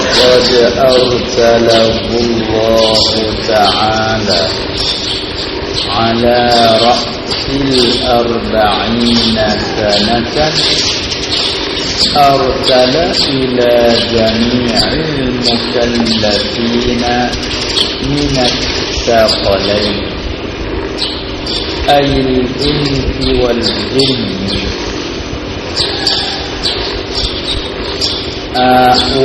وقد أرسله الله تعالى على رأس 40 سنة أرسل إلى جميع المكلفين من الثقلين أي الإنس والجن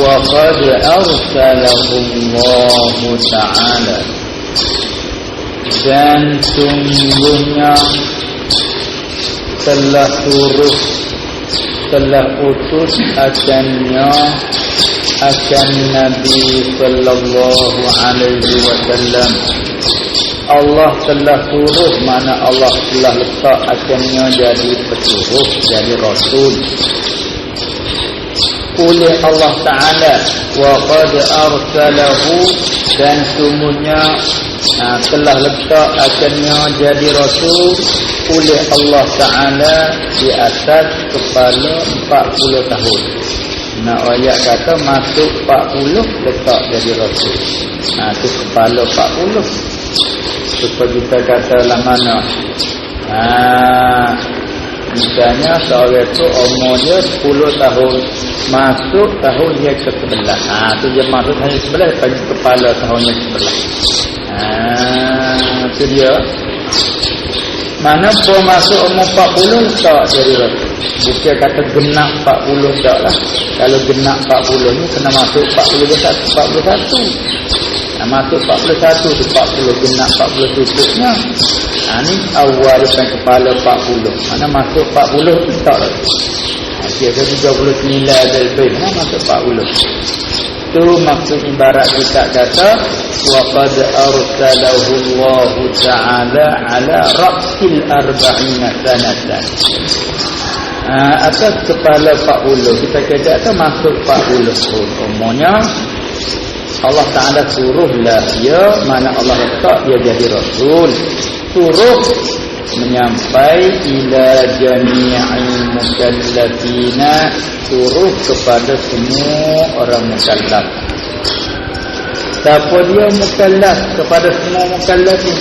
وقد أرسله الله تعالى dan sungguhnya telah utus akannya akan Nabi sallallahu alaihi wasallam. Allah telah suruh, mana Allah telah letak akannya jadi pesuruh, jadi rasul oleh Allah Ta'ala. Wa qad arsalahu, dan sungguhnya telah letak akannya jadi rasul oleh Allah Ta'ala di atas kepala 40 tahun. Nak ayat kata masuk 40 letak jadi rasul. Itu kepala 40. Supaya kita kata lah mana. Misalnya seorang itu umur dia 10 tahun, masuk tahun dia ke-11. Itu dia masuk tahun ke-11 bagi kepala tahunnya ke-11. Itu dia. Mana pun masuk umur 40 tak jadi rasul. Bukan kata genap 40 tak lah. Kalau genap 40 ni kena masuk 41. Masuk 41 tu 40 genap 40 tutupnya. Ni awal depan kepala 40. Mana masuk 40 tu tak lah. Kira 39 dari lebih. Mana masuk 40. Tu maksud ibarat kita kata wa qad arsalahu Allah Ta'ala ala ra'sil 40 sanatan. Atas kepala 40 kita kata tu masuk 40 tahun umurnya. Allah Ta'ala suruhlah dia, mana Allah letak dia jadi rasul, suruh menyampai ila jami'il mukallafina, suruh kepada semua orang mukallaf. Siapa dia mukallaf? Kepada semua mukallafin.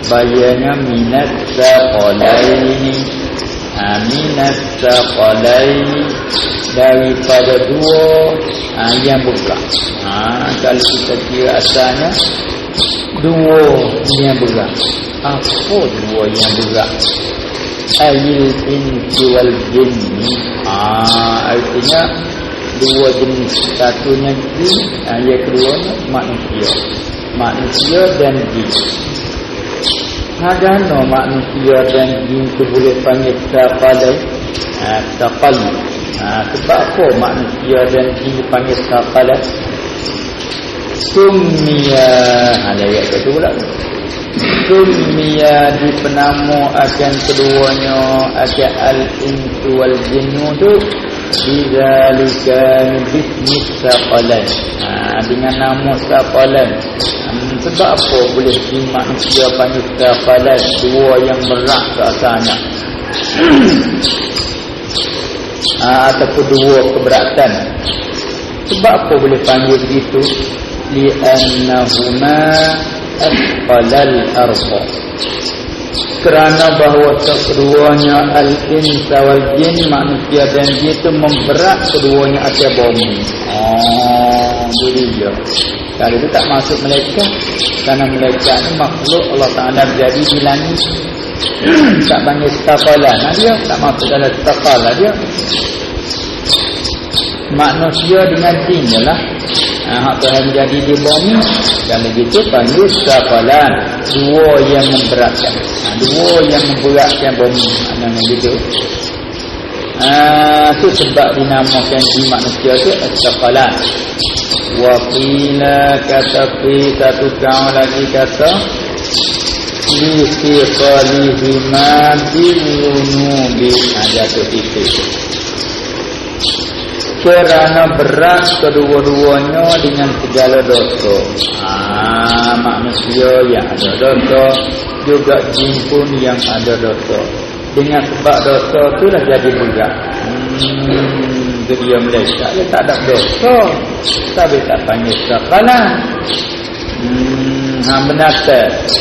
Bayarnya minat saqalaini. Minat saqalaini, daripada dua yang berat. Kalau kita kira asalnya dua yang berat. Apa dua yang berat? Ayil insi wal jinni. Artinya dua jenis. Satunya jin, yang keduanya manusia dan jin. Hadana manusia dan jin itu boleh panggil saqalain. Saqal. Sebab apa manusia dan jin dipanggil saqalain? Summiya, ayat itu pula. Summiya, dipenama akan keduanya akan al-insu wal jinnu tu bidzalika bismi saqalain. Dengan nama saqalain. Sebab apa boleh manusia panggil saqalain, dua yang berat rasanya. Ataupun dua keberatan. Sebab apa boleh panggil begitu? Li'annahuma asqalal arda, kerana bahawa keduanya al-insa wal jin, manusia dan jin itu memberat keduanya atas bumi. Jadi dia kalau itu tak masuk malaikat, kerana malaikat ni makhluk Allah Ta'ala jadi di langit. Tak panggil saqalan, dia tak masuk dalam saqalan dia. Manusia dengan jin je lah. Hak Tuhan jadi di bumi. Kalau gitu panggil saqalan, dua yang memberatkan. Dua yang memberatkan bumi. Maknanya gitu. Itu sebab dinamakan jin manusia tu saqalan. Wa qila, kata satu kaum lagi kata li thiqalihima bil unubi, jatuh titik. Kerana berat kedua-duanya dengan segala dosa. Manusia yang ada dosa, juga jin pun yang ada dosa. Dengan sebab dosa itulah jadi berat. untuk dia malaikat, dia tak ada dosa. Tapi tak panggil sakalan. Benata,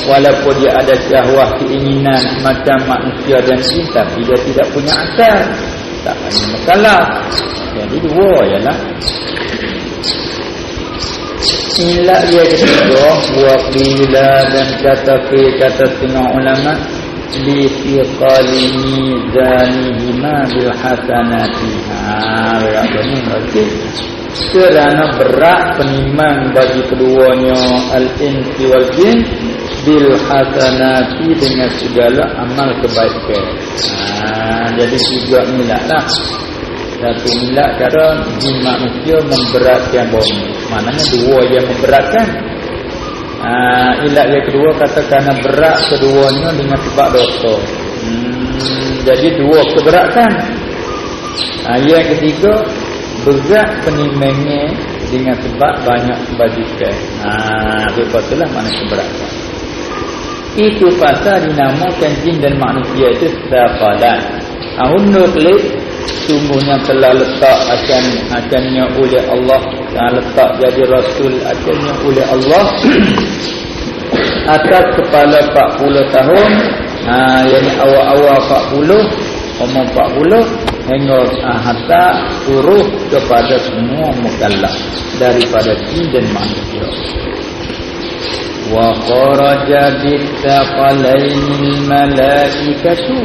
walaupun dia ada syahwah keinginan macam manusia dan jin, tapi dia tidak punya akal, tak panggil mukallaf. Jadi dua ialah ila dia ketiga wa qila, dan kata setengah ulama li fiqali mizanihima bil hasanati. Berarti kerana berat penimang bagi keduanya al-insi wal jin bil hasanati, dengan segala amal kebaikan. Jadi tiga milak lah. Satu milak cara jin manusia memberatkan bumi, maknanya dua yang memberatkan. Ilat yang kedua katakan berat keduanya dengan sebab dosa. Jadi dua keberatan. Yang ketiga berat penimangnya dengan sebab banyak kebajikan. Itulah makna keberatan. Itu pasal dinamakan jin dan manusia itu saqalan. Nuklik sungguhnya telah letak akannya oleh Allah, letak jadi rasul akannya oleh Allah atas kepala 40 tahun. Yang awal-awal 40, umur 40 hingga hatta suruh kepada semua mukallaf daripada jin dan manusia. Wa kharaja bittaqalainil malaikatu,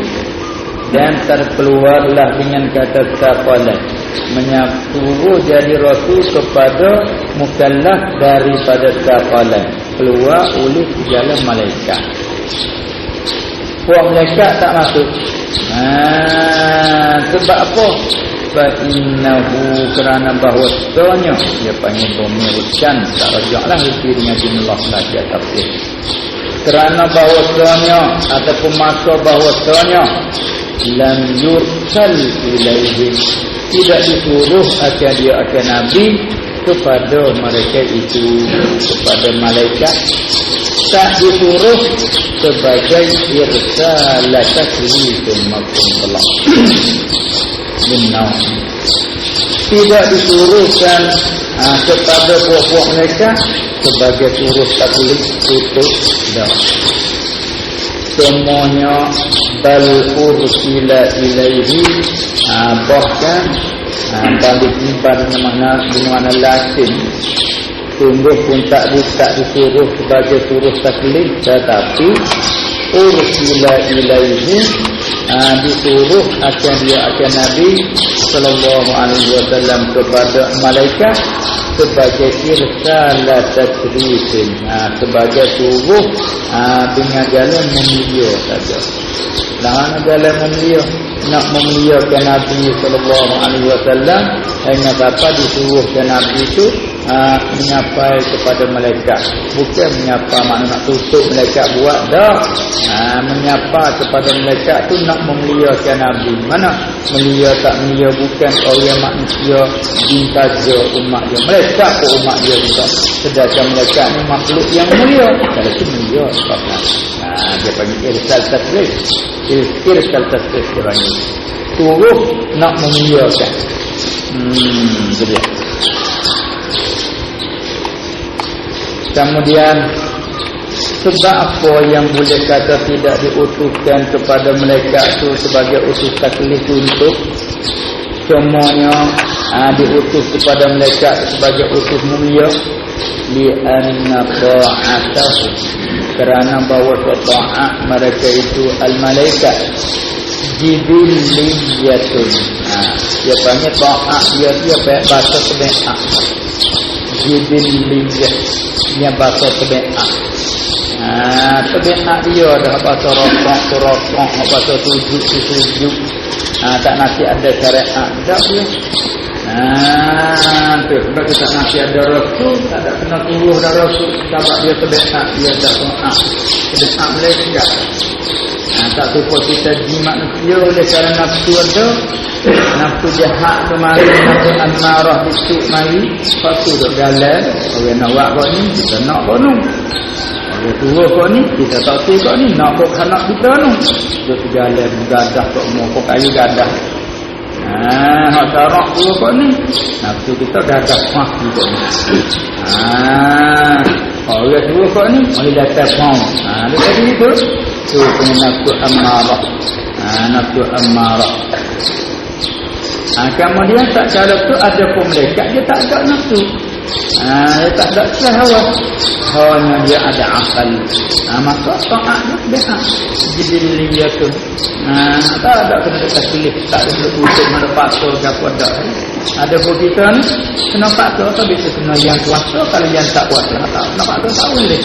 dan terkeluarlah dengan kata taqalan, menyuruh jadi rasul kepada mukallaf daripada taqalan, keluar oleh segala malaikat. Puak malaikat tak masuk. Sebab apa? Fa innahu, kerana bahawasanya dia panggil pemiruskan, tak rajaklah itu dengan jumlah saja tafsir. Kerana bahawasanya ataupun masa bahawasanya lam yursal ilaihim, tidak disuruh akan dia akan nabi kepada mereka itu, kepada malaikat, tak disuruh sebagai irsalah taklifin maksudullah minnau, tidak disuruhkan kepada puak-puak mereka sebagai suruh taklif itu dah. Semuanya bal ursila ilaihi, bahkan balik simpan dengan latin, sungguh pun tak disuruh sebagai suruh taklif, tetapi ursila ilaihi, disuruh akan dia akan Nabi sallallahu alaihi wasallam kepada malaikat sebagai irsalah tasrifin, sebagai suruh dengan jalan memulia saja. Jalan memulia, nak memuliakan Nabi sallallahu alaihi wasallam, hanya apa disuruh ke Nabi itu menyapai kepada malaikat, bukan menyapa makna nak tutup malaikat buat dah. Menyapa kepada malaikat tu nak memuliakan Nabi. Mana mulia tak mulia bukan orang manusia saja umat dia, malaikat pun umat dia juga. Sedangkan malaikat ni makhluk yang mulia, kalau itu mulia sebabnya. Dia panggil irsal tasrif. Irsal tasrif dia panggil suruh nak memuliakan. Itu dia. Kemudian sebab apa yang boleh kata tidak diutuskan kepada malaikat itu sebagai utus taklif untuk semuanya diutus kepada malaikat sebagai utus mulia? Li'anna ta'atahu, kerana bahawa ta'at mereka itu al-malaikat jibiliyatun. Dia panggil ta'at, dia bahasa tabiat. Jibiliyah, dia bahasa tabiat. Tabiat dia dah bahasa rokok, bahasa sujud. Tak nanti ada syariat tak dia. Sebab kita nanti ada rasul, tak ada kena turuh dah rasul, sebab dia tabiat, dia dah ta'at. Tabiat malaikat. Tak lupa kita jimat manusia oleh kerana nafsu ada, nafsu jahat kemari, nafsu amarah bisuk mari, lepas tu duk jalan, orang nak buat kau ni, kita nak kau ni, orang tua kau ni, kita tak suka kau ni, nak kau anak kita ni, duk jalan gadah kau mau kau kayu gadah. Hak tarak dua kok ni. Nafsu kita gagah mati kok ni. Orang dua kok ni boleh datang mau. Dia tadi itu. Tu punya nafsu ammarah. Nafsu ammarah. Kemudian tak cara tu ada pun malaikat dia tak ada nafsu. Dia tak ada syahwat. Hanya dia ada akal. Maka taat dia biasa. Jibiliyatun. Tak ada kena taklif, tak ada khusus mana paksa ke apa dak. Ada pun kita ni kena paksa atau bisa kena yang kuasa, kalau yang tak kuasa tak nak paksa tak boleh.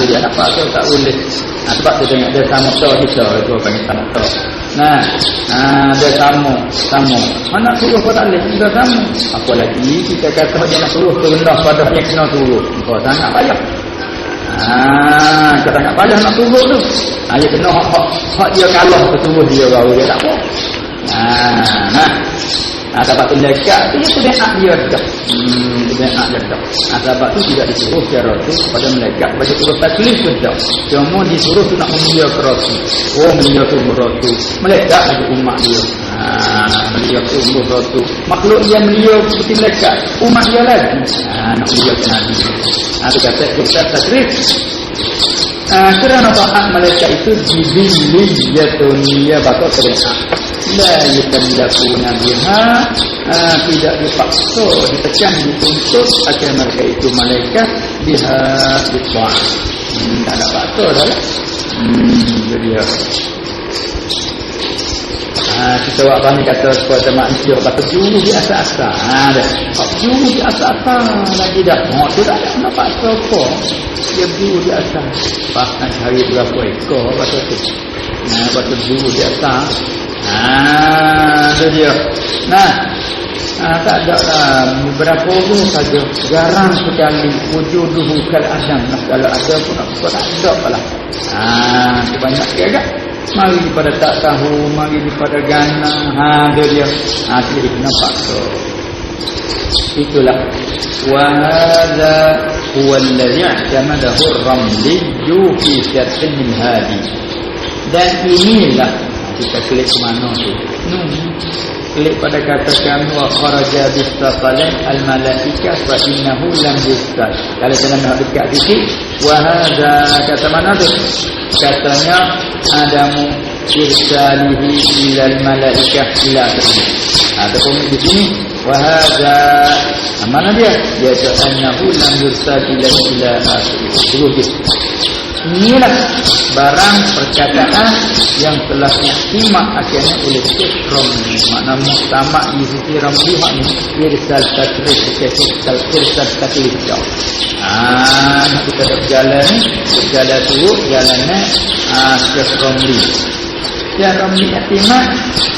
Dia nak paksa tak boleh. Sebab tu tengok dia sama tu kita itu panggil sama tu. Dia sama. Mana suruh pun tak boleh, dia sama. Apalagi kita kata dia nak suruh terendah pada yang kena turun. Kau sangat payah. Kita tak payah nak turun tu. Dia kena hak dia kalah keturun dia baru dia tak apa. Sebab tu lekat tu dia nak dia dah. Dia nak dia dah. Sebab tu tidak disuruh secara tu pada melekat bagi turut taklif tu dah. Cuma disuruh tu nak memulia kerasi. Memulia umur tu. Melekat bagi umat dia. Memulia umur tu. Makhluk dia memulia seperti melekat. Umat dia lagi. Nak memulia ke Nabi. Itu kata kita taklif. Kerana taat malaikat itu jibiliyatun, dia bakal terlihat la yukallafuna biha, tidak dipaksa, ditekan, dituntut akan mereka itu malaikat biha bitwa'ah. Tak ada paksa dah lah. Itu dia. Kita buat kami kata kepada manusia kata juru di atas-atas. Juru di atas-atas lagi dah. Tu tak ada nak paksa apa. Dia juru di atas. Bahkan hari berapa ekor kata tu. Kata juru di atas. Itu dia. Tak ada lah. Beberapa orang saja. Jarang sekali wujuduhu kal adam. Kalau ada pun apa tak ada lah. Banyak agak. Mari pada tak tahu, mari pada gana. Dia. Dia nampak tu. Itulah. Wa hadza huwa alladhi i'tamadahu ar-Ramli fi syarh al-Hadi. Dan inilah kita klik ke mana tu? Klik pada kata kami wa kharaja bis-saqalain al-malaika fa innahu lam yustal. Kalau kita nak dekat sikit, wa hadza kata mana tu? Katanya adamu irsalihi ilal malaikah ila tahun. Ataupun di sini wa hadza mana dia? Dia annahu lam yursal ila akhir. Inilah barang perkataan yang telah disimak akhirnya oleh Syekh Ramli. Makna muktamad di sisi Ramli makna irsal takrif, irsal takrif. Kita dah berjalan turut jalannya Syekh Ramli. Syekh Ramli iktimad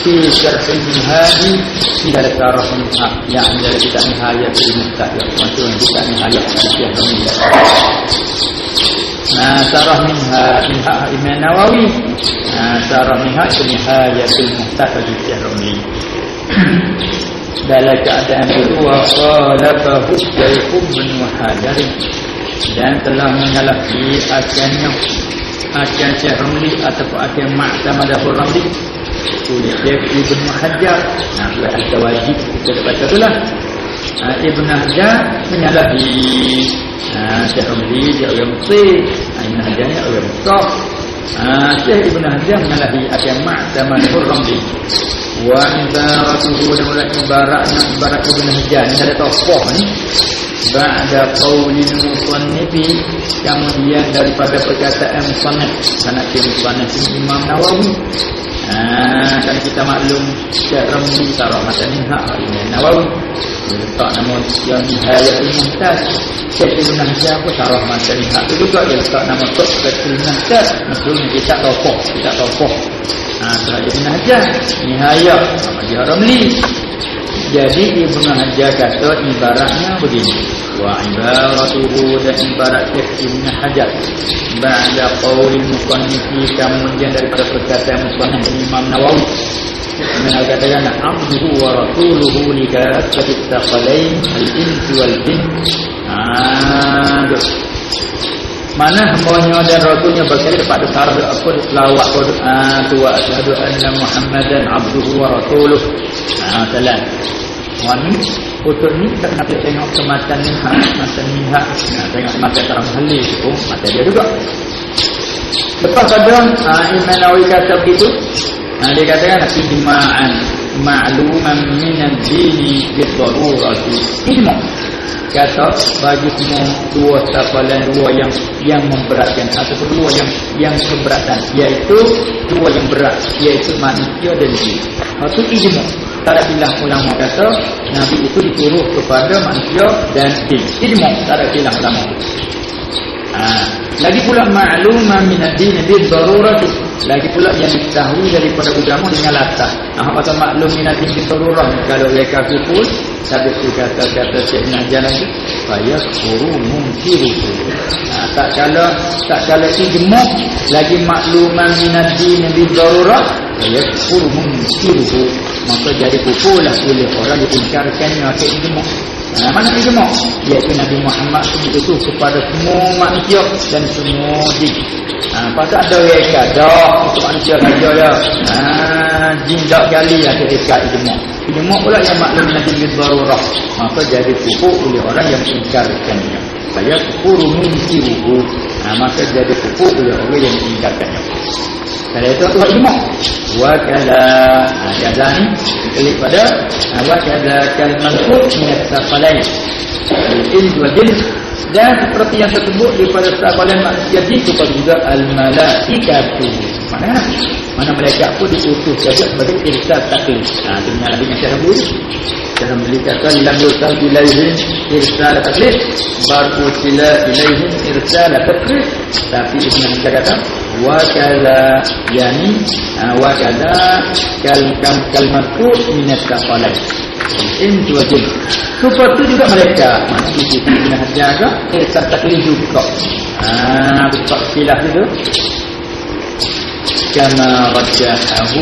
di syarh al-Hadi tidak ada syarah minha yang ada kita nihayat al-Muhtadiyah. Maksudnya kita nihayat Syekh Ramli. Syarah minha Imam Nawawi. Syarah minha nihayat al-Muhtadiyah Syekh Ramli. Dalam keadaan itu waqalafahu Syekh Ibn Hajar dan telah menyalahi akannya akan Syekh Ramli ataupun akan Ma'tamadahu Ramli oleh Syekh Ibn Hajar. Ada wajib kita baca itulah. Ibn Hajar menyalahi Syekh Ramli dia orang Mesir. Ibn Hajar ni orang Mesir. Syekh Ibn Hajar menyalahi akan Ma'tamadahu Ramli. Wa ibaratuhu dan ibaratnya ibarat Ibn Hajar ni ada tokoh ni ba'da qaulil musannifi, kemudian daripada perkataan musannif. Karena musannif Imam Nawawi. Kan kita maklum Syekh Ramli Syarah Matan Imam Nawawi dia letak nama yang Nihayatul Muhtad. Syekh Ibn Hajar pun Syarah Matan itu juga dia letak nama Tuhfatul Muhtad. Maksudnya kita tokoh Syekh Ibn Hajar Nihayah nama dia Ramli. Jadi Ibn Hajar kata ibaratnya begini. Wa ibaratuhu dan ibarat Syekh Ibn Hajar ba'da qaulil musannifi, kemudian daripada perkataan musannif Imam Nawawi mengatakan abduhu wa rasuluhu likafati thaqalain al-insi wal jin. mana hambanya dan rasulnya berkali kepada syarat apa selawat tu wa asyhadu anna Muhammadan abduhu wa rasuluh. Salam. Wani untuk ni tak nak tengok sematan ni matan minha. Tengok mata terang halil tu mata dia juga. Lepas ada Imam Nawawi kata begitu. Dia katakan ijma'an ma'luman min ad-dini bi-darurati. Ijma'. Kata bagi semua dua tapalan dua yang memberatkan ataupun dua yang keberatan, iaitu dua yang berat, iaitu manusia dan jin. Itu ijma'. Tak ada bilang ulama kata Nabi itu disuruh kepada manusia dan jin. Ijma', tak ada bilang ulama. Lagi pula ma'luman min ad-din bi-darurati. Lagi pula yang diketahui daripada agama dengan latar. Apa maklum min ad-din bi-darurah? Kalau mereka kumpul, sabit tu kata Syekh Najjar lagi, saya suruh mungkiruhu. Tak kala ijma' lagi makluman min ad-din bi-darurah, saya suruh mungkiruhu. Maka jadi kumpullah oleh orang diingkarkannya ke ijma'. Mana ijma'? Iaitu Nabi Muhammad itu kepada semua manusia dan semua jin. Pasal ada reka dah untuk manusia saja ya. Jin dak kali ada reka ijma'. Ijma' pula yang maklum Nabi bi-darurah. Maka jadi kufur oleh orang yang mengingkarkannya. Saya kufur mungkiruhu. Maka jadi kufur oleh orang yang mengingkarkannya. Kalau itu adalah ijma'. Wa kala ada ni klik pada wa kala kalmanqut min as-saqalain al-ins wa jin, dan seperti yang tersebut daripada saqalain manusia itu juga al-malaikatu. Mana malaikat pun diutus saja sebagai irsal taklif. Dengan Nabi yang cara budi cara melihatkan lam yursal ilaihim irsal taklif baru sila ilaihim irsal taklif. Tapi Ibn Hajar kata wa kala yani wa kala kalmatu min as-saqalain in wa jin. Seperti juga mereka mana itu Ibn Hajar juga irsal taklif juga. Betul silah itu kama rajahahu,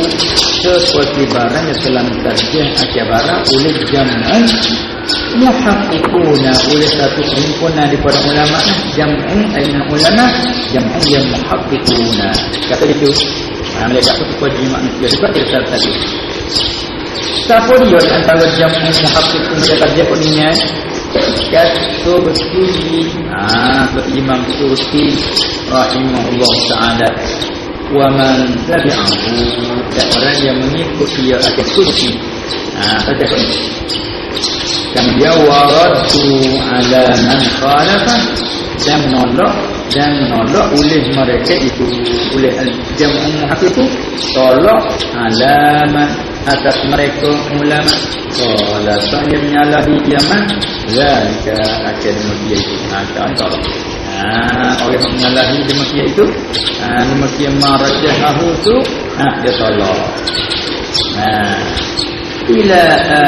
seperti barang yang telah mentarjih akhbarah oleh jam'an muhaqqiquna, oleh satu perhimpunan daripada ulama. Jam'an ayna ulama, jam'an yang muhaqqiquna. Kata itu mereka pun wajib manusia juga irsal tadi. Siapa dia antara jam'an muhaqqiqun mereka tarjih punya kata bersuri Imam Surti rahimahullah ta'ala. Wa man tabi'ahu, dan orang yang mengikut dia akan suci. Baca ini. Dan dia waradu ala man khalafa, dan menolak oleh mereka itu, oleh al-jam'un muhaqqiq itu tolak alaman atas mereka ulama. Qala saya menyalahi jaman zalika akan dia itu. Contoh oleh menyalahi demikian itu, demikian marajahahu itu dia tolak. Ila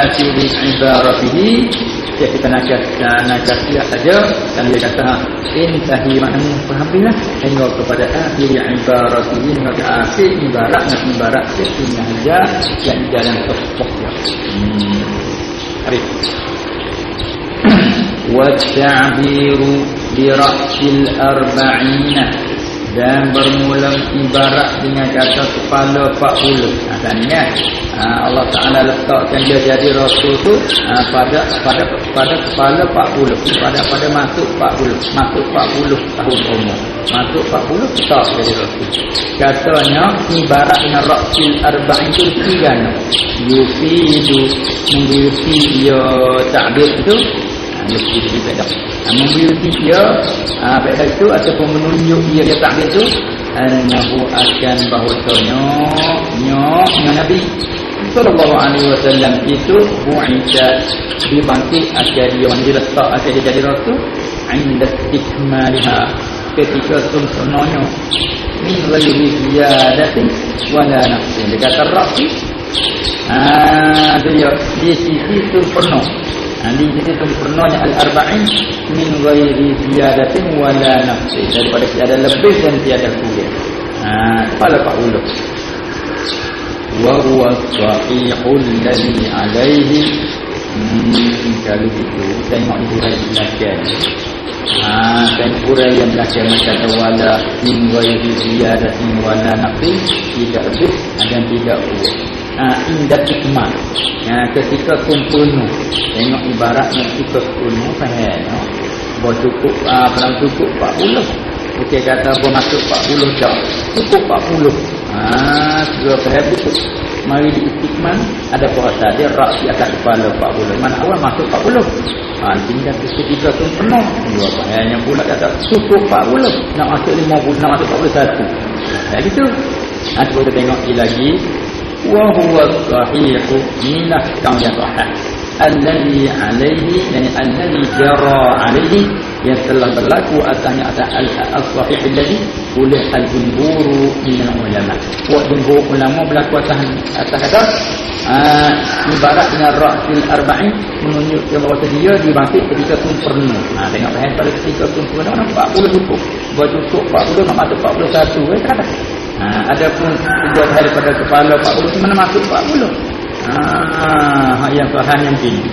akhir ibaratihi, kita nak lihat saja dan dia kata intahi, maknanya fahamlah hingga kepada akhir ibaratihi, maka akhir ibarat sesungguhnya saja yang jalan pokoknya. Wa ta'biru bi ra'sil arba'ina, dan bermula ibarat dengan kata kepala 40. Katanya Allah Ta'ala letakkan dia jadi Rasul tu pada kepala 40, pada masuk 40 tahun umur, masuk 40 tak jadi Rasul. Katanya ibarat dengan ra'sil arba'in itu tiga. Yufidu mengikuti dia takbir itu, yufidu bedak mengikuti dia bedak itu ataupun menunjuk dia takbir itu, annahu akan bahwasanya Nabi sallallahu alaihi wasallam itu bu'ita dibangkit akan dia diletak akan dia jadi Rasul inda ikmaliha, ketika sempurnanya min ghairi ziyadatin wala naqsin. Dia kata Rasul dia di sisi sempurna, di sisi sempurnanya al-arba'in min ghairi ziyadatin wala naqsin, daripada tiada lebih dan tiada kurang. Kepala 40. Wa huwa sahihul ladzi alaihi, kalau itu tengok di dalam Dan uraian belakang kata wala min ghairi ziyadatin wala naqsin, tidak lebih dan tidak kurang. Indah ikmal. Ketika kumpulnya, tengok ibaratnya ketika kumpulnya faham. Bahawa cukup perang cukup 40. Okey kata apa masuk 40 tak. Cukup 40. Sudah faham itu. Mari diiktikman, ada puasa dia rak di atas kepala 40. Mana awal masuk 40. Tinggal ketika tu penuh. Dua bahayanya pula kata cukup 40. Nak masuk 50, nak masuk 41. Gitu. Kita tengok lagi. Wa huwa sahihu minah kang yang sahih. Alladhi alaihi, yani alladhi jara alaihi, yang telah berlaku atasnya atas al-sahih alladhi oleh al-jumhur min ulama. Wa jumhur ulama berlaku atas kata ibarat dengan ra'sil arba'in, menunjukkan bahawa dia dibangkit ketika sempurna. Tengok bahan pada ketika sempurna 40 cukup. Buat cukup 40 nak masuk 41 kata. Adapun tujuan daripada kepala 40 mana masuk 40. Yang Tuhan yang pilih.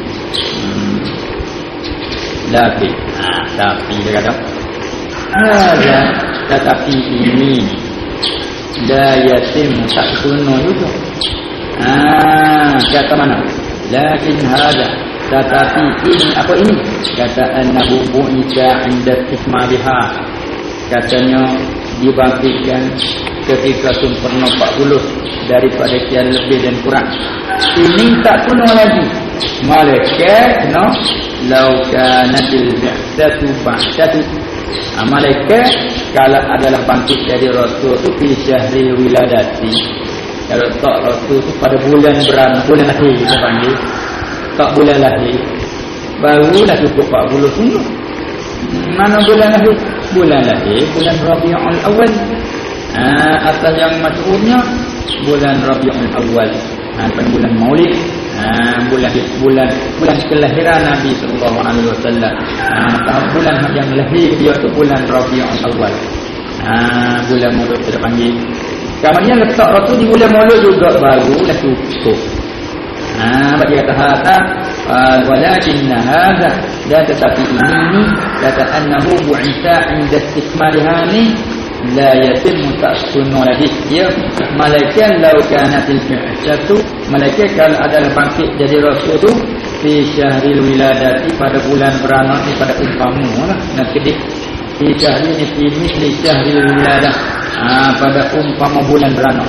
Tapi dia kata tetapi ini la yatim tak sunnah juga. Kata mana? Lakin hada, tetapi ini apa ini? Kata annahu bu'ita 'inda istimaliha. Katanya dibangkitkan ketika sempurna 40 daripada sekian lebih dan kurang. Ini tak penuh lagi. Malaikat law kanatil bi'tsatu ba'tsatu. Malaikat kalau adalah bangkit dari Rasul tu fi syahril wiladati. Kalau tak Rasul tu pada bulan bulan lahir kita panggil. Tak bulan lahir. Barulah cukup 40 sungguh. Mana bulan lahir? Bulan lahir bulan Rabiul Awal. Asal yang masyhurnya bulan Rabiul Awal. Bulan Maulid, bulan kelahiran Nabi sallallahu alaihi wasallam. Bulan yang lahir dia tu bulan Rabiul Awal. Bulan Maulid kita panggil. Kemudian letak Rasul di bulan Maulid juga barulah cukup. Bagi kata hata walakinna hadha, dan tetapi ini kata annahu bu'ita 'inda istikmaliha ni la yatimmu ta'sunnu lagi. Ya malaikat law kanatil bi'tsatu, malaikat kalau adalah bangkit jadi Rasul tu fi syahril wiladati, pada bulan beranak ni, pada umpama lah nak kedik fi syahril ni fi misli syahril wiladah. Pada umpama bulan beranak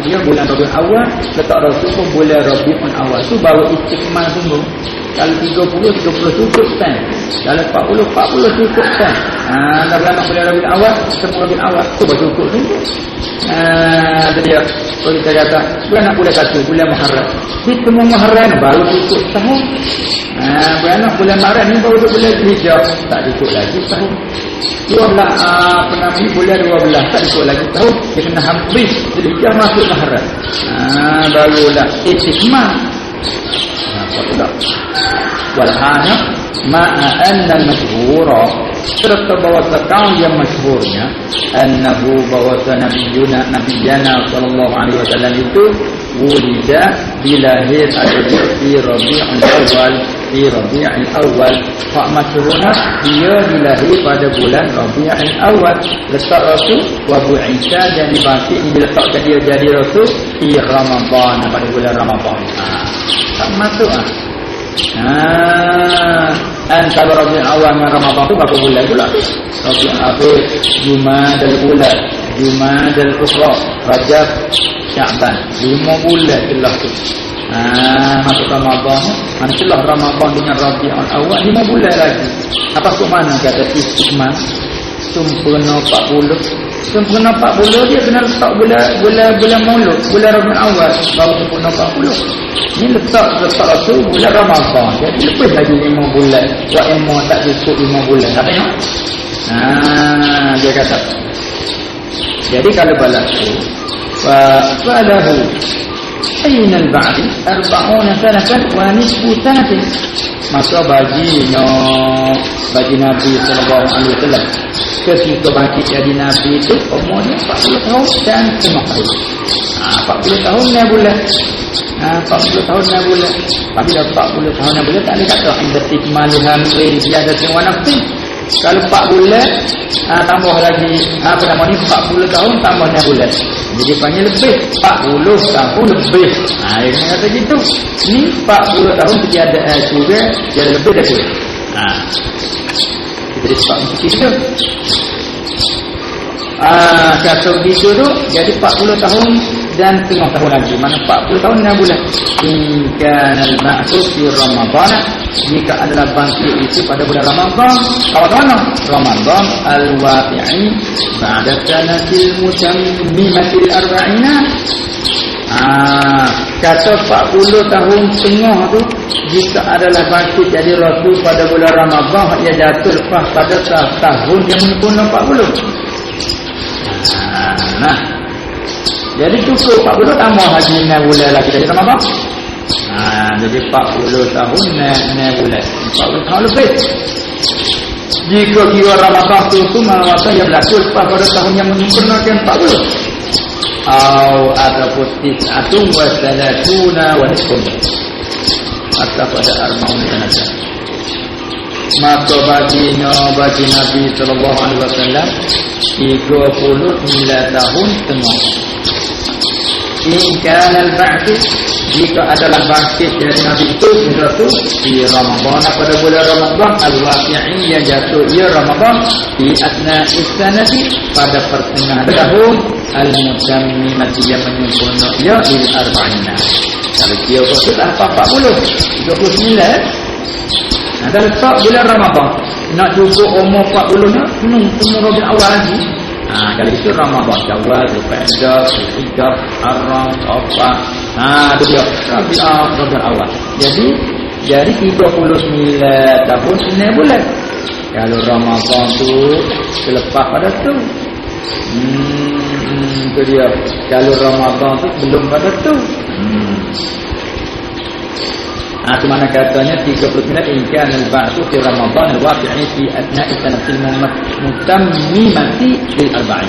dia bulan Rabiul Awal, letak Rasul pun bulan Rabiul Awal tu baru istikmal sungguh. Kalau 30 cukup kan. Kalau 40 cukup kan. Dah beranak bulan Rabiul Awal, semua Rabiul Awal tu baru cukup sungguh. Jadi kalau kita kata beranak bulan 1 bulan Muharram, hitmu Muharram baru cukup tahun. Beranak bulan Maret ni baru bulan Hijrah, tak cukup lagi tahun. 12 bulan 12 tak cukup lagi tahun. Dia kena habis Hijrah masuk Muharram. Barulah istikmal. Walhana ma'a anna al-masyhura, serta bahawa kaum yang masyhurnya annahu bahawa nabiyana sallallahu alaihi wasallam itu wulida dilahir atau di Rabiul Awal. Pak masyhurnya dia dilahir pada bulan Rabiul Awal. Letak Rasul wa bu'isa, dan dibangkit diletakkan dia jadi Rasul di Ramadan, pada bulan Ramadan. Tak masuk antara Rabiul Awal dengan Ramadan tu berapa bulan pula? Rabiul Awal, Jumadal Ula, Jumadal Ukhra, Rajab, Sya'ban, 5 bulan telah tu. Masuk Ramadan, celah Ramadan dengan Rabiul Awal 5 bulan lagi. Apa ke mana kata istikmal? Sempurna 40. Sempurna 40 dia kena letak bulan Maulud, bulan Rabiul Awal baru sempurna 40. Ini letak Rasul bulan Ramadan. Jadi lebih lagi 5 bulan. Wa emma tak cukup 5 bulan. Tak tengok? Dia kata. Jadi kalau berlaku falahu aynal ba'di 40 sanatan wa nisfu sanatin. Maka bagi Nabi sallallahu alaihi wasallam ketika bangkit jadi Nabi itu umurnya 40 tahun dan 5 tahun. 40 tahun 6 bulan. 40 tahun 6 bulan. Tapi dah 40 tahun 6 bulan tak ada kata inda tikmaliha min ghairi ziyadatin wa naqsin. Kalau 4 bulan tambah lagi 40 tahun tambah 6 bulan. Jadi panggil lebih 40 tahun lebih. Dia kena kata gitu. Ni 40 tahun tiada juga tiada lebih dah tu. Kita sebab begitu. Kata begitu tu jadi 40 tahun dan tengah tahun lagi. Mana 40 tahun 6 bulan. Inkan al-ba'su fi Ramadan, jika adalah bangkit itu pada bulan Ramadan. Kawan-kawan, Ramadan al-waqi'i ba'da sanatil mutammimatil arba'ina. Kata 40 tahun tengah tu jika adalah bangkit jadi Rasul pada bulan Ramadan, ia jatuh lepas pada tahun yang menyempurna 40. Jadi cukup 40 tambah lagi 6 bulan lagi dari Ramadan. Jadi 40 tahun 6 bulan 40 tahun lebih. Jika kira Ramadan tu masa yang berlaku lepas pada tahun yang menyempurnakan 40. Ataupun tis'atun wa salatuna wa nisfun, atau pada arba'un sanatan. Maka bagi Nabi sallallahu alaihi wasallam 39 tahun tengah. Inkan al-ba'thi, jika adalah bangkit dari Nabi itu di Ramadan pada bulan Ramadan al-waqi'i yang jatuh ia Ramadan di asna istanati pada pertengahan tahun al-mutammimati yang menyempurna ia lil arba'ina. Kalau dia bersudah 40 39 dah letak bulan Ramadan nak cukup umur 40 nak penuh Rabiul Awal lagi. Kalau itu Ramadan, Syawal, Zulqa'dah, Zulhijjah, Haram, Safar. Itu dia Rabiul Awal. Jadi 39 tahun 9 bulan. Kalau Ramadan tu selepas pada tu. Itu dia. Kalau Ramadan tu belum pada tu. Itu mana katanya 39 inkan al-ba'su fi Ramadan al-waqi'i fi asna'i sanatil mutammimati lil arba'in.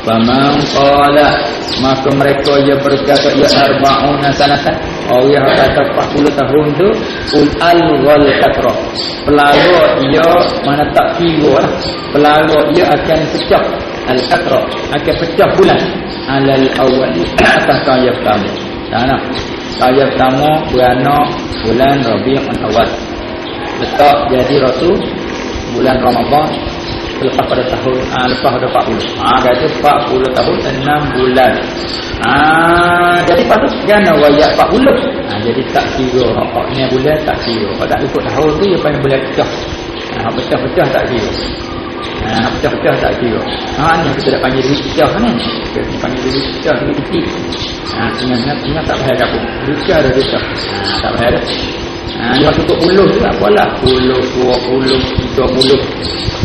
Faman qala, maka mereka ia berkata ia arba'una sanatan, ia kata 40 tahun tu al-ghal katrah. Pelaga ia mana tak kira lah. Pelaga ia akan pecah al-katrah, akan pecah bulan alal awwali atas kaya pertama. Kaya pertama beranak bulan Rabiul Awal. Letak jadi Rasul bulan Ramadan lepas pada tahun lepas pada 40. Kata 40 tahun 6 bulan. Jadi patut gana wayak 40. Jadi tak kira ni bulan tak kira. Kalau tak ikut tahun tu dia panggil bulan pecah. Pecah-pecah tak kira. Pecah-pecah tak kira. Ni kita dah panggil duit pecah ni. Kita panggil duit pecah, duit kecil. Ingat tak payah kapung. Pecah dah pecah. Tak payah dah. Dia cukup puluh tu tak apalah. 10, 20, 30.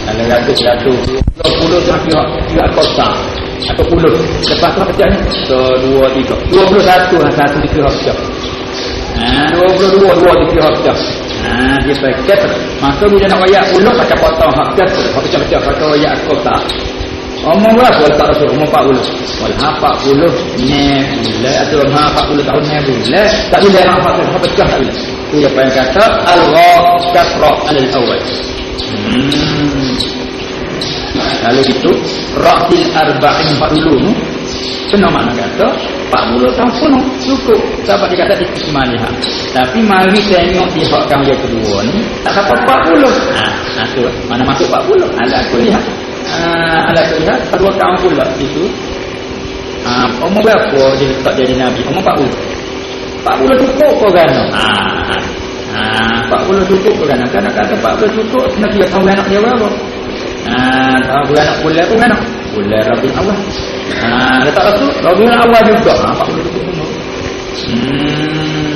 Kalau ratus 20 tu kira kotak. Atau puluh. Lepas tu pecah ni. 2, 3. 21 satu dikira pecah. 22 dikira pecah. Dia pakai maka bila nak wayak puluh pakai potong hak pecah-pecah pakai wayak kotak. Umur berapa letak Rasul? Umur 40. Walah 40 ni bulan atau 40 tahun ni bulan. Tak boleh hak pecah tak boleh. Tu dia yang kata al-ghafra al-awwal. Lalu itu ra'til arba'in 40 kena makna kata 40 tahun penuh cukup. Sebab dia kata istimaliha. Tapi mari tengok di hak kaum yang kedua ni tak sampai 40. Tu mana masuk 40. Ala kuliah. Ala kuliah kedua kaum pula itu. Umur berapa dia letak jadi Nabi? Umur 40. 40 cukup ke kan? 40 cukup ke kan? Kan kata 40 cukup kena kira tahun anak dia berapa? Tahun anak bulan tu kan? Bulan Rabiul Awal. Letak Rasul Rabiul Awal juga. 40 cukup semua.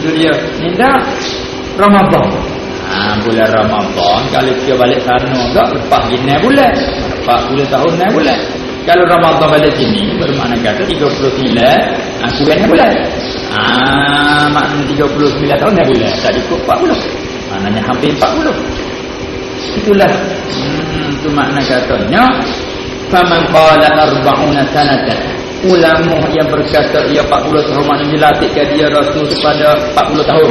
Itu dia. Ni dah Ramadan. Bulan Ramadan kalau dia balik sana enggak lepas gini bulan. 40 tahun 6 bulan. Kalau Ramadan balik sini bermakna kata 39 9 bulan. Maknanya 39 tahun 6 bulan. Tak cukup 40. Maknanya hampir 40. Itulah itu makna katanya faman qala arba'una sanatan. Ulama yang berkata ia 40 tahun maknanya dilatihkan dia Rasul kepada 40 tahun.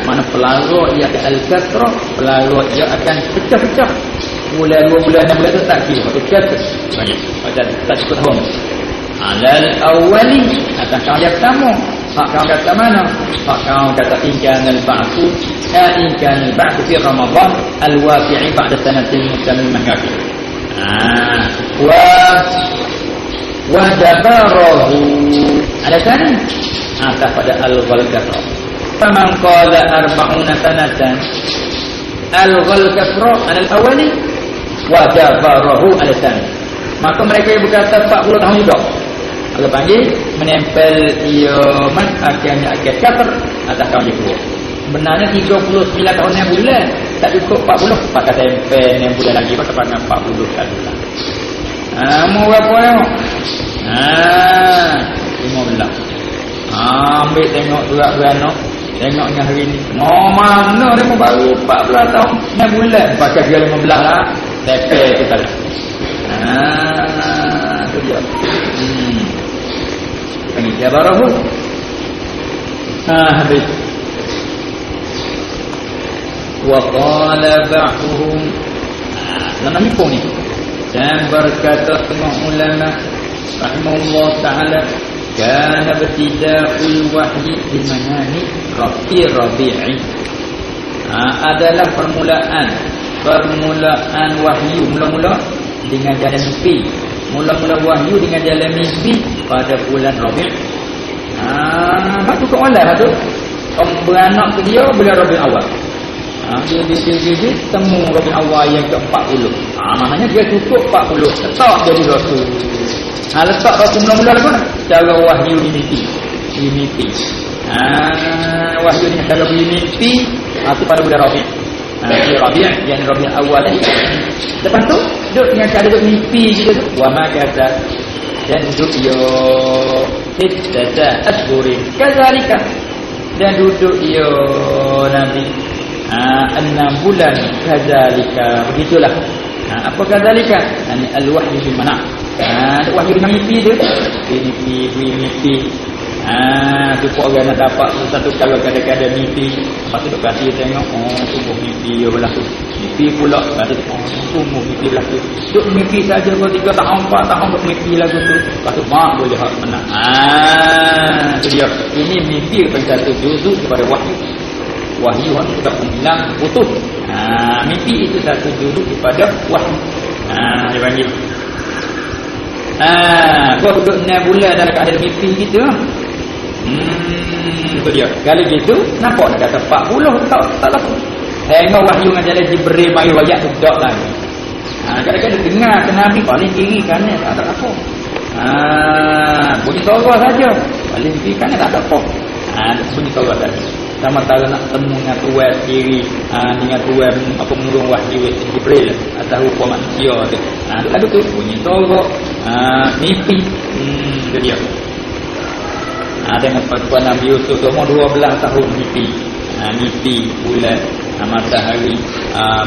Mana pelaga ia akan al-kasrah, pelaga ia akan pecah-pecah. bulan 2 bulan 6 bulan tu tak kira tu kata banyak tak cukup tahun alal awali atas kau yang pertama hak kau kata mana hak kau kata inkan al-ba'thu inkan al-ba'thu fi Ramadan al-waqi'i ba'da sanatin mutamimah kafir wa dabarahu ada tadi atas pada al-ghalqafra faman qala 40 sanatan al-ghalqafra al-awali wa dabarahu ala tani maka mereka yang berkata 40 tahun juga kalau panggil menempel iaman akhirnya akhir kafir atas kaum kedua benarnya 39 tahun yang bulan tak cukup 40 pakai tempel yang bulan lagi pakai 40 kali mau berapa tengok 15 ambil tengok surat beranak tengoknya hari ni mana dia mau baru 14 tahun yang bulan pakai dia 15 lah tempel tu salah tu dia ini dia barahu habis wa qala ba'dhum lama hitung ni dan berkata semua ulama rahimahullah ta'ala kana ibtida'ul wahyi di manani rabi'i adalah permulaan wahyu mula-mula dengan jalan mimpi mula-mula wahyu dengan jalan mimpi pada bulan Rabi' tu soalan tu beranak ke dia bulan Rabi' awal dia temu Rabi' awal yang ke-40 maknanya dia cukup 40 letak jadi rasul letak rasul mula-mula apa cara wahyu di mimpi wahyu dengan cara di mimpi itu pada bulan Rabi' Rabi' yang Rabi' awal tadi lepas tu duduk dengan cara duduk mimpi kita tu wa ma kata dan duduk yo hiddata ashhurin kadzalika dan duduk yo nanti 6 bulan kadzalika begitulah apa kadzalika yani al-wahyu bil mana wahyu dengan mimpi tu mimpi tu orang nak dapat satu kalau kadang-kadang mimpi lepas tu duk kasih tengok sungguh mimpi berlaku mimpi pula lepas tu sungguh mimpi berlaku duk mimpi saja kalau 3 tahun 4 tahun duk mimpi lagu tu lepas tu mak boleh hak menang tu dia ini mimpi pada satu juzuk kepada wahyu yang kita bilang putus mimpi itu satu juzuk kepada wahyu dia panggil kau duduk 6 bulan dalam keadaan mimpi gitu itu dia kalau gitu nampak dia kata 40 tak laku tengok wahyu dengan jalan Jibril mari wayat tu tak lagi kadang-kadang dengar ke Nabi paling kiri kanan tak ada apa bunyi suara saja paling kiri kanan tak ada apa bunyi suara saja sama tak nak temu dengan tuan kiri dengan tuan apa murung wahyu Jibril atau rupa manusia tu ada tu bunyi suara mimpi itu dia dengan perempuan Nabi Yusuf umur 12 tahun mimpi bulan matahari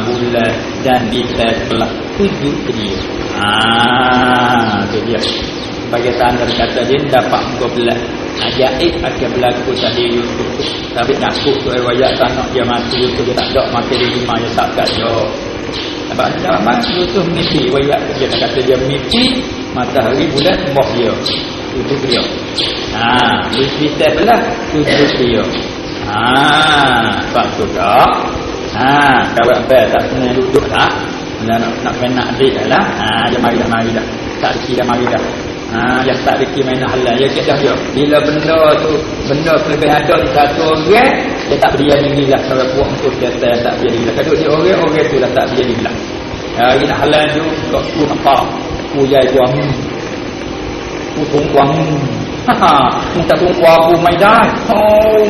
bulan dan bintang sebelah 7 ke dia itu dia sebagai tanda kata dia dapat 12 ajaib akan berlaku tadi Yusuf tapi takut tu riwayat tak nak dia mati Yusuf dia tak ada mati di rumah dia tak kat dia sebab zaman Yusuf mimpi riwayat dia kata dia mimpi matahari bulan moh dia tujuh dia bintang belah tujuh dia sebab tu tak kawan bel tak kena duduk tak nak kena adik lah dia mari dah tak rezeki dah mari dah yang tak rezeki main halal ya kita dia bila benda lebih ada di satu orang dia tak berdiam diri lah kalau puak untuk kata tak berdiam diri lah kalau dia orang tu lah tak berdiam diri lah ini nak halal tu kau tu nampak kuyai kuang kuang minta tunggu aku mai dah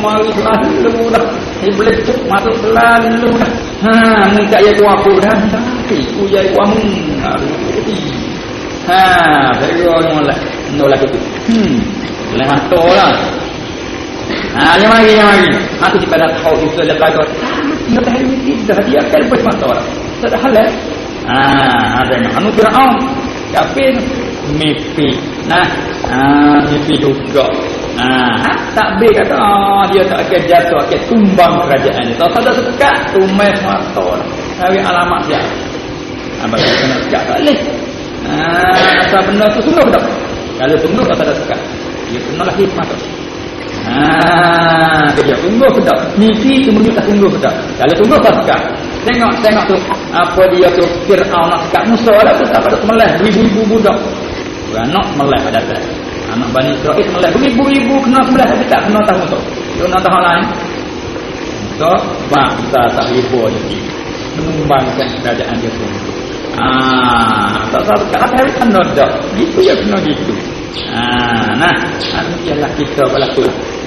mari selalu dah boleh masuk selalu dah minta ya aku dah tapi kuyai kuang saya nolak itu boleh hantar lah yang mari aku di pada tahu itu lepas tu dia dah dah dia akan lepas mata lah tak ada halal ada anu Firaun kafir mimpi mimpi juga takbir kata dia tak akan jatuh akan tumbang kerajaan dia tak ada sekat tumai mata hari alamat dia bagi kena sekat tak boleh. Asal benda tu sungguh tak? Kalau sungguh tak ada sekat. Dia kena lah hikmah tu. Dia sungguh tak? Mimpi tu menunjuk tak sungguh tak? Kalau sungguh tak sekat. Tengok tu apa dia tu Fir'aun nak sekat Musa lah tu tak pada semelah ribu-ribu budak. Beranak semelah pada atas. Anak Bani Israel semelah ribu-ribu kena semelah tapi tak kena tahu tu. Dia nak tahu lain. So, bangsa tak ribu je. Menumbangkan kerajaan dia pun. Tak tahu kat hari kena dah. Gitu ya kena gitu. Nah, ialah kita berlaku.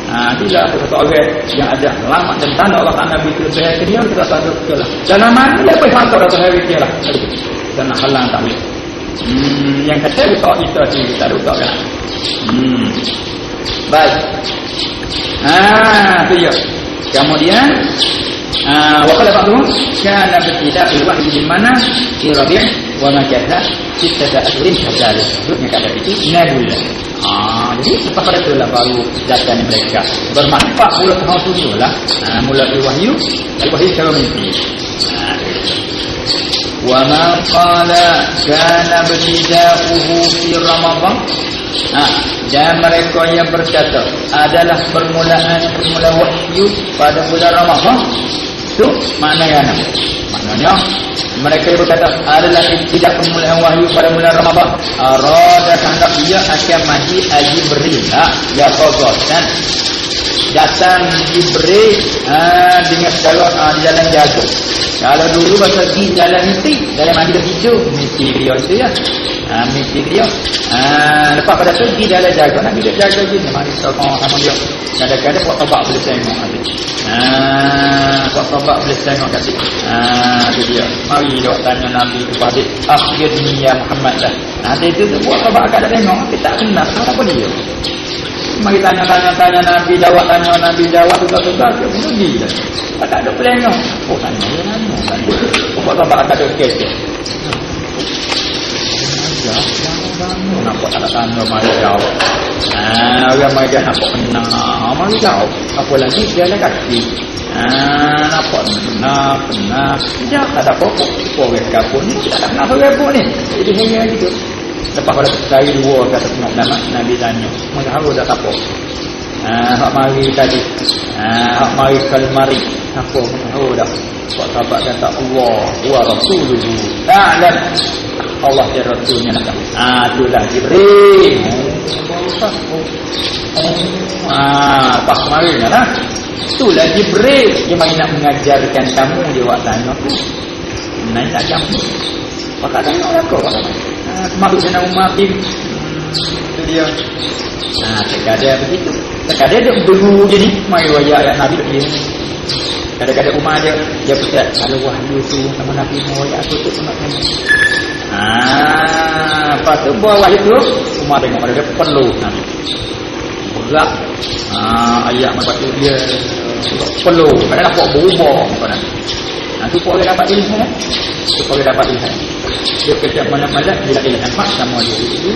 Bila ada satu orang yang ada selamat dan tanda Allah Nabi itu lebih hari dia kita tak ada lah. Dalam mana dia boleh hantar datang hari dia lah. Dan halang tak boleh. Yang kata betul kita sendiri tak ada betul kan. Baik. Itu ya. Kemudian وقال بعضهم كان ابتداء الوحي بالمنى في ربيع ومكث 6 أشهر كذلك. Maksudnya kata itu nabulah. Jadi pada itulah baru datang mereka bermakna 40 tahun dulu lah mulai wahyu secara mimpi. Wa ma qala kana ibtida'uhu fi Ramadan. Dan mereka yang berkata adalah permulaan wahyu pada bulan Ramadan. Itu maknanya mereka yang berkata adalah tidak permulaan wahyu pada bulan Ramadan. Arada hendak dia akan mati Jibril ya qadatan datang Jibril dengan segala jalan jatuh. Kalau dulu bahasa di jalan mimpi dalam mandi tertidur mimpi dia itu ya. Mimpi dia lepas pada tu di dalam jaga Nabi dia jaga je mari sama dia kadang-kadang buat tabak boleh tengok nanti buat tabak boleh tengok kat situ tu dia mari dia tanya Nabi kepada akhirnya ya Muhammad dah nanti tu buat tabak kat tengok kita tak kenal apa dia mari tanya Nabi jawab tukar-tukar dia pun pergi dah tak ada pelengok tanya buat tabak kat dia okey nampak tak tanda mari jawab orang mari dia nampak kena mari jawab apa lagi dia ada kaki nampak kena dia tak ada pokok orang kapun ni tak ada kenapa repot ni jadi hanya gitu lepas pada dari dua kata tengok nama Nabi tanya macam harus dah kapok hak mari tadi hak mari kalmari apa dah buat sahabat kata Allah wa rasuluhu ta'lam Allah dan Rasulnya nak itulah Jibril pas kemarin lah itulah Jibril dia main nak mengajarkan kamu dia buat tanya tu naik tak jam pakak tengok lah kau masuk sana umat itu dia terkadang begitu terkadang dia berguru je ni mari ayat Nabi dia kadang-kadang umat dia pecat kalau wahyu tu sama Nabi ayat tu nak tengok lepas tu bawah itu umat tengok dia perlu Nabi berat ayat macam tu dia perlu kadang-kadang buat berubah tu boleh dapat ilmu tu boleh dapat ilmu dia kejap mana-mana bila ilmu mak sama dia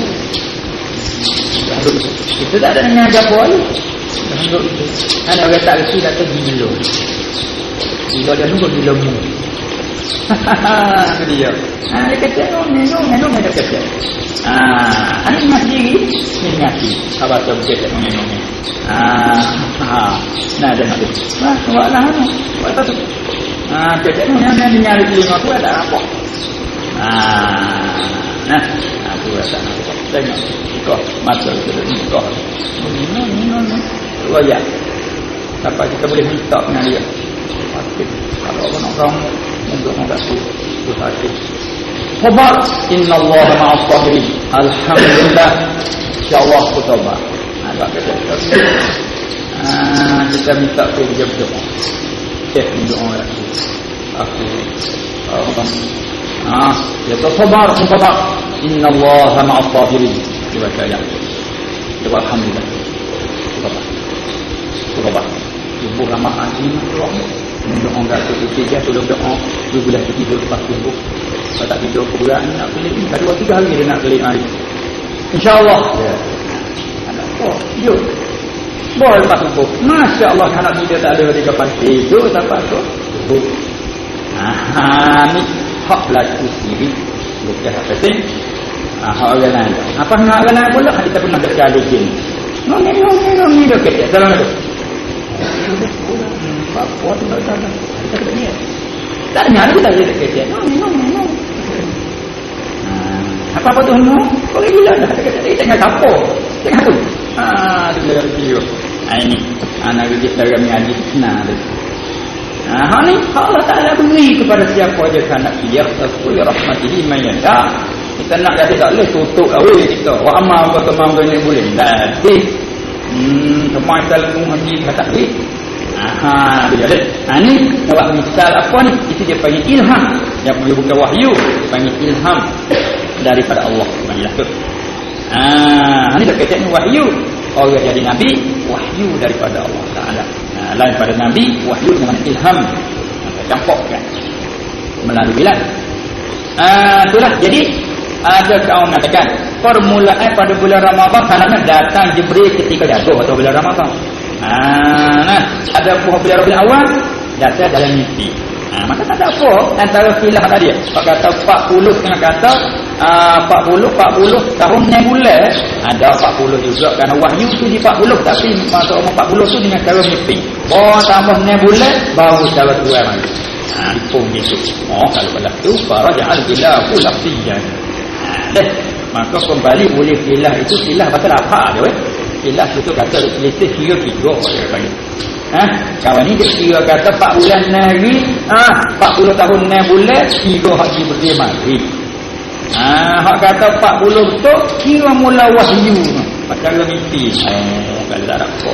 itu tak ada dengan apa lagi ada orang tak resi datang gila gila dia nunggu gila mu itu dia dia kata minum dia kata ini ingat diri ingati apa tu dia minum nah dia nak buat lah buat apa tu kata yang nyari telinga tu ada apa aku rasa nak tengok kau mata kau minum royak sampai kita boleh minta dengan dia kalau orang untuk orang tu sakit sabar innallaha ma'as sabirin alhamdulillah insyaallah aku sabar agak kata kita minta tu dia berdoa doa aku ya sabar innallaha ma'as sabirin dibaca ya alhamdulillah sabar ibu ramah hati doa enggak ketiga tu doa tu boleh tidur lepas tidur kalau tak tidur kebulan nak pilih ada 2-3 hari dia nak pilih hari insyaallah ada yuk boleh lepas subuh masya-Allah anak kita tak ada di depan tidur sampai tu ni hak laku sendiri Bukan apa sih? Orang lain. Apa nak orang lain pula? Kita pernah bercakap begini. Ni dah kecil. Dalam itu. Apa tu tak ada. Kita kena ni. Tak dengar kita jadi kecil. Apa tu no? Kalau gila dah kata tengah kapo. Tengah tu. Tu dah video. Ini anak kita kami ngaji nah. Ni Allah Taala beri kepada siapa aja nak dia tasbih rahmatihi man yasha. Kita nak kata tak boleh tutup awal kita. Wa amma wa tamam ni boleh. Tapi semua ilmu mesti kata ni. Dia ada. Ni buat misal apa ni? Itu dia panggil ilham. Yang boleh bukan wahyu, panggil ilham daripada Allah Subhanahu wa ini dekat ni wahyu. Orang jadi nabi, wahyu daripada Allah Taala. Lain pada nabi, wahyu dengan ilham. Campurkan melalui lah. Itulah. Jadi ada kaum mengatakan permulaan pada bulan Ramadan sanadnya datang Jibril ketika jatuh atau bulan Ramadan. Ada bulan Rabiul Awal datang dalam mimpi. Maka tak ada apa antara khilaf tadi. Pak kata 40 dengan kata 40 tahun 6 bulan. Ada 40 juga kerana wahyu tu di 40 tapi masa 40 tu dengan cara mimpi. Tambah 6 bulan baru cara tua lagi. Dipung gitu. Kalau belah tu faraja'al khilafu lafziyan. Maka kembali boleh khilaf itu khilaf pasal apa dia khilaf itu kata selisih kira 3 dia panggil. Kawan ni dia kira kata 4 bulan hari 40 tahun 6 bulan 3 haji Jibril mari. Hak kata 40 betul kira mula wahyu pasal mimpi. Kalau tak ada apa.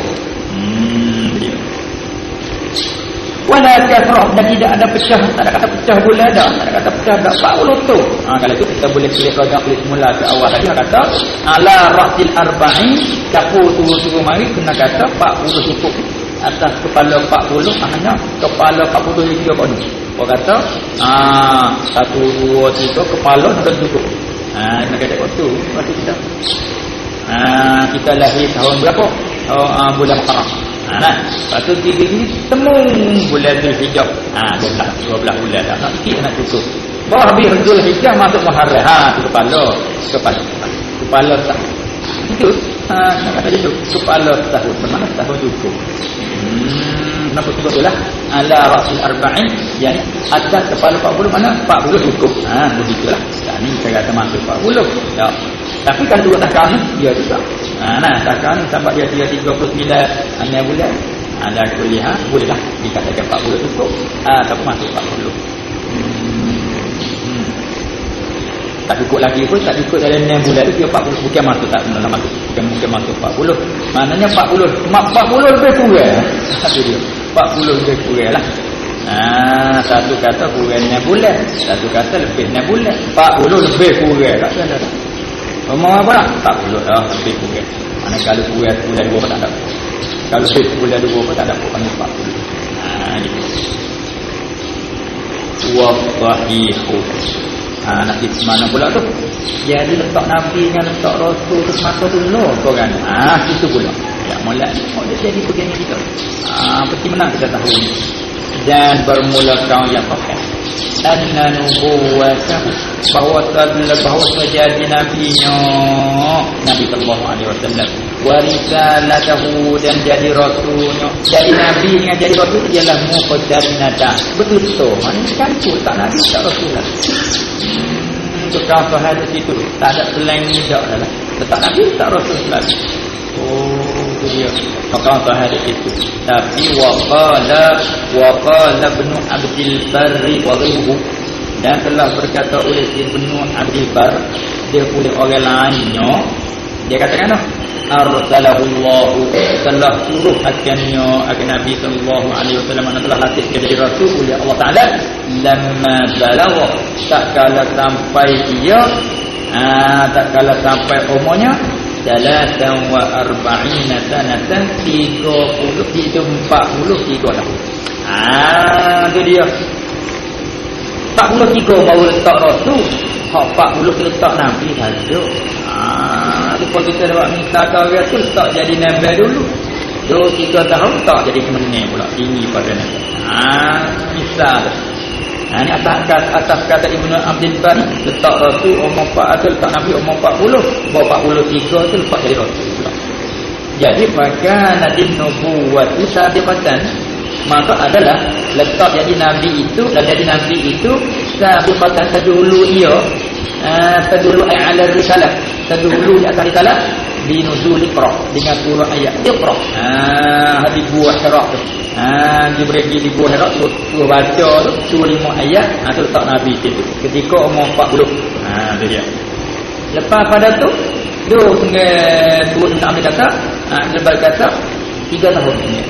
Wala kasrah dan tidak ada pecah, tak ada kata pecah bulan dah, tak ada kata pecah dah 40 tu. Kalau itu kita boleh pilih rojak pilih semula ke awal tadi kata ala rasil arba'in capu turu mari kena kata 40 cukup. Atas kepala 40 hanya kepala 40 juga kau ni. Kau kata 1 2 3 kepala sudah cukup. Nak kata waktu masa kita kita lahir tahun berapa? Bulan Haram. Lepas tu tiga ni temu bulan Zulhijjah. 12 bulan dah. Nak sikit nak cukup. Bahawa habis Zulhijjah masuk Muharram. Tu kepala tak. Itu nak kata itu kepala tahun. Bermakna tahun cukup. Kenapa cukup tu lah? Ala rasul arba'in. Yani atas kepala 40 mana? 40 cukup. Begitulah. Ni saya kata masuk 40. Ya. Tapi kalau dua takkan dia juga. Takkan sampai dia 39 hanya bulan. Ada kuliah bolehlah dikatakan 40 cukup. Tapi masuk 40. Tak cukup lagi pun tak cukup dalam 6 bulan tu 40 bukan masuk tak dalam masuk bukan masuk 40. Maknanya 40 lebih kurang. Satu dia. 40 lebih kurang lah. Satu kata kurang 6 bulan, satu kata lebih 6 bulan. 40 lebih kurang tak ada. Mau apa tak? 40 dah lebih kurang. Mana kalau kurang bulan 2 pun tak ada. Kalau lebih bulan 2 pun tak ada pun 40. Gitu. Wa sahihu. Nak pergi mana pula tu? Jadi letak Nabi dengan letak Rasul tu masa dulu korang. Itu pula. Ya, mulai dia jadi begini kita. Pasti menang kita tahu ini. Dan bermula kaum yang pakai. Anna nubuwatahu bahawa jadi nabinya Nabi sallallahu alaihi wasallam wa risalatahu dan jadi rasulnya. Jadi nabi dengan jadi rasul ialah muqaddarinata. Betul. Maknanya kan tak nabi tak rasul lah. Tukang sahaja situ tak ada selain ni tak lah. Tak nabi tak rasul lagi. Itu dia tukang sahaja situ. Tapi waqala ibn Abdul Barri wa ghayruhu dan telah berkata oleh Ibnu Abdul Bar dia oleh orang lainnya dia katakan arsalahu Allah telah suruh akannya akan Nabi sallallahu alaihi wasallam telah latih jadi rasul oleh Allah Taala lamma balagha tak kala sampai dia tak kala sampai umurnya 43 sanatan 30 itu 43 tahun. Itu dia 43 baru letak rasul 40 letak Nabi saja. Lepas kita dapat minta ke orang tu tak jadi Nabi dulu 2-3 tahun tak jadi kemenang pula tinggi pada Nabi. Bisa Ini atas kata Ibnu Abdul Bar, letak Rasul umur 4 atau letak Nabi umur 40, bahawa 43 tu lepas jadi Rasul pula. Jadi maka Nabi nubuwat itu sabiqatan, maka adalah letak jadi Nabi itu dan jadi Nabi itu sabiqatan terdahulu ia, terdahulu ala risalah, terdahulu di atas risalah binuzul Iqra, dengan turun ayat Iqra. Hadis buah Hira tu. Jibril pergi di buah Hira suruh baca tu, suruh 5 ayat, tu letak Nabi situ. Ketika umur 40. Tu dia. Lepas pada tu dia turun Nabi kata, lepas kata 3 tahun ni.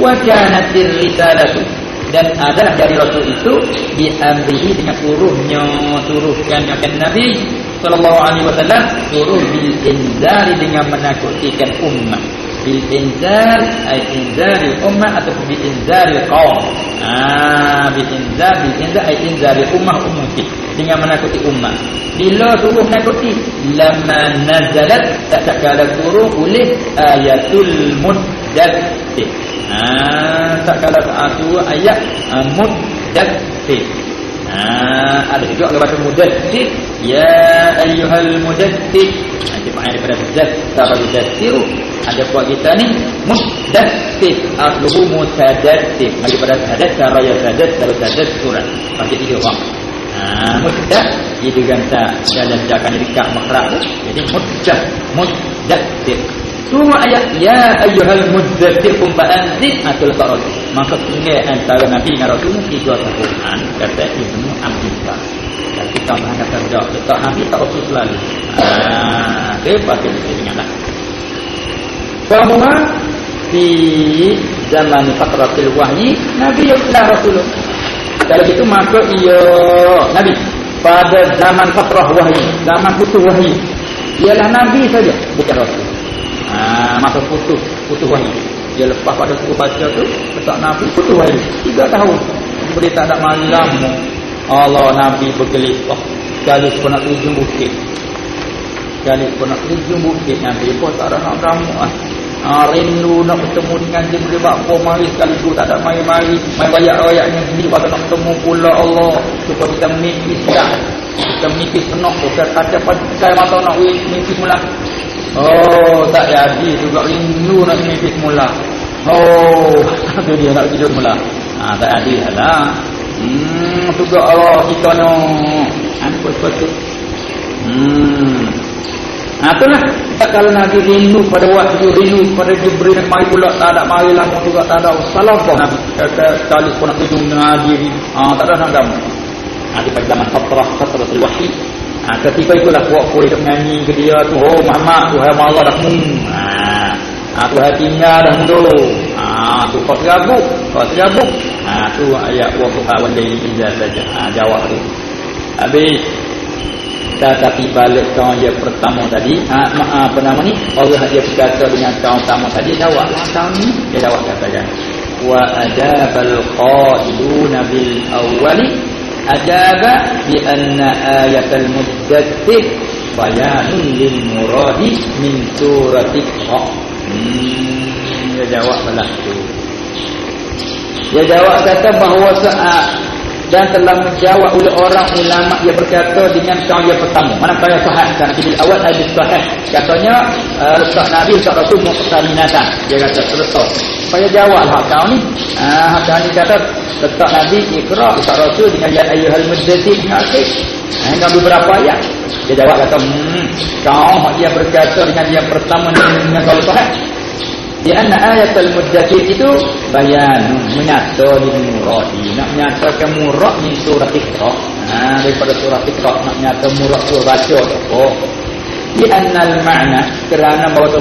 Wa kanatir risalatu, dan adalah dari Rasul itu diambihi dengan turunkan akan Nabi sallallahu alaihi wasallam, turun bil inzar, dengan menakutkan umat. Bil inzar ay inzari ummah atau bil inzari qaum. Bil inzar ay inzari ummah ummati, dengan menakuti umat. Bila turun menakuti, lama nazalat, tak kala turun oleh ayatul muddatsir. Tak kala tu ayat muddatsir. Ada juga kata muddatsir, ya ayyuhal muddatsir. Cepat daripada muddatsir. Ada buat kita ni muddatsir, asluhu mutadatsir, daripada tadatsara ya tadatsura. Pakai 3 orang. Muddat itu ganta dalam jakan dekat makhraj tu. Jadi muddatsir. Semua ayat ya ayyuhal muddatsir kum fa'anzir atul qarad. Maka tinggal antara Nabi dengan Rasul 3 tahun, kata Ibnu Abdul Bar. Tapi tambahan kata tak Nabi tak Rasul selalu. Dia pakai ingatlah. Semua di zaman fatratil wahyi Nabi adalah Rasul. Kalau gitu maka ia Nabi pada zaman fatrah wahyi, zaman putus wahyi, ialah Nabi saja, bukan Rasul. Masa putus wahyu, dia lepas pada suku baca tu, letak Nabi putus wahyu 3 tahun. Boleh tak ada malam Allah Nabi bergelipah, sekali pun nak 7 bukit, sekali pun nak 7 bukit. Nabi pun tak ada nak kamu rindu nak bertemu dengan Jibril, bakpo mari sekali tu tak ada mari banyak-banyaknya sendiri pada nak bertemu pula Allah, supaya kita mimpi siap, kita mimpi senok, kita kaca mata nak mimpi mula. Tak jadi juga, rindu nak mimpi semula. Tu dia nak tidur semula. Tak jadi lah. Juga Allah kita no. Betul. Itulah kalau Nabi rindu pada wahyu, rindu pada Jibril, mari pula tak ada, mari lama juga tak ada. Salah apa Nabi kata sekali pun nak tidur dengan diri. Tak ada nak kamu. Di pada zaman fatratul wahyi, ketika itulah puak-puak itu menyanyi ke dia tu, Muhammad, Tuhan Allah dah Tuhan tinggal dah tu. Tu kau terabuk. Tu ayat wa Tuhan walaili iza saja. Jawab tu. Habis. Tapi balik kaum dia pertama tadi, apa nama ni, Allah dia berkata dengan kaum pertama tadi, jawablah kaum ni. Dia jawab katakan, wa ajabal qailuna bil awwali ajaba bi anna ayatal muddatsir bayanun lil muradi min suratil Iqra. Dia jawab belah tu. Dia jawab kata bahawa dan telah menjawab oleh orang ulama yang berkata dengan kaum yang pertama. Mana kaum yang sahih kan di awal hadis sahih. Katanya letak Nabi letak Rasul muqtarinatan. Dia kata selesai. Supaya jawablah kaum ni. Kaum ni kata letak Nabi Iqra, letak Rasul dengan ya ayyuhal muddatsir akhir. Hingga beberapa ayat. Dia jawab kata kaum yang berkata dengan yang pertama dengan kaum sahih. Di anna ayatul muddatsir itu bayan menyata di muradi, nak menyatakan murad di surah Iqra. Daripada surah Iqra nak menyata murad surah baca tu. Di annal ma'na, kerana bahawa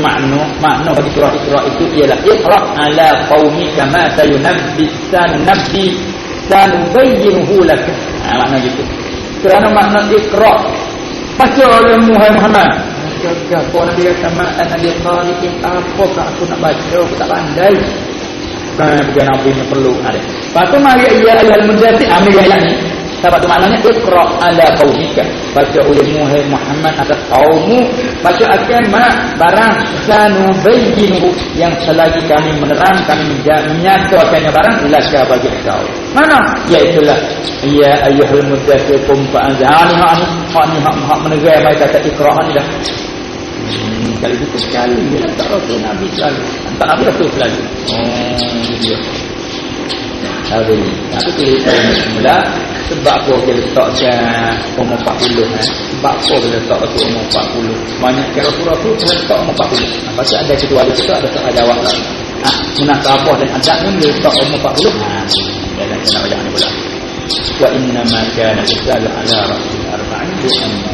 makna bagi surah Iqra itu ialah Iqra ala qaumika ma sayunabbisan nabbi sanubayyinuhu lak. Makna gitu. Kerana makna Iqra baca oleh Muhammad. Kau Nabi kata ma'an Nabi Khalikin, apakah aku nak baca, aku tak pandai. Bukan Nabi Nabi ni perlu ada. Lepas tu mari ia al-muddatsir, ambil ayat ni. Sebab tu maknanya iqra ala qaumika. Baca ulilmu hai Muhammad atas kaummu. Baca akan barang sanubayyinuhu yang selagi kami menerang, kami menyatakannya barang laka bagi kau. Mana? Iaitulah ya ayyuhal muddatsir qum fa'anzir. Hak menerai mai kata iqra ni dah. Kali itu sekali dia tak rasa Nabi selalu. Tak Nabi Rasul selalu. Dia. Tapi mula sebab apa dia letakkan umur 40 sebab apa dia letak tu umur 40 banyak kira-kira tu dia letak umur 40 pasal ada kecuali kita ada jawab lah munasabah dan adab ni dia letak umur 40 dia nak belajar ni pula wa inna ma kana risalu ala rasul arba'in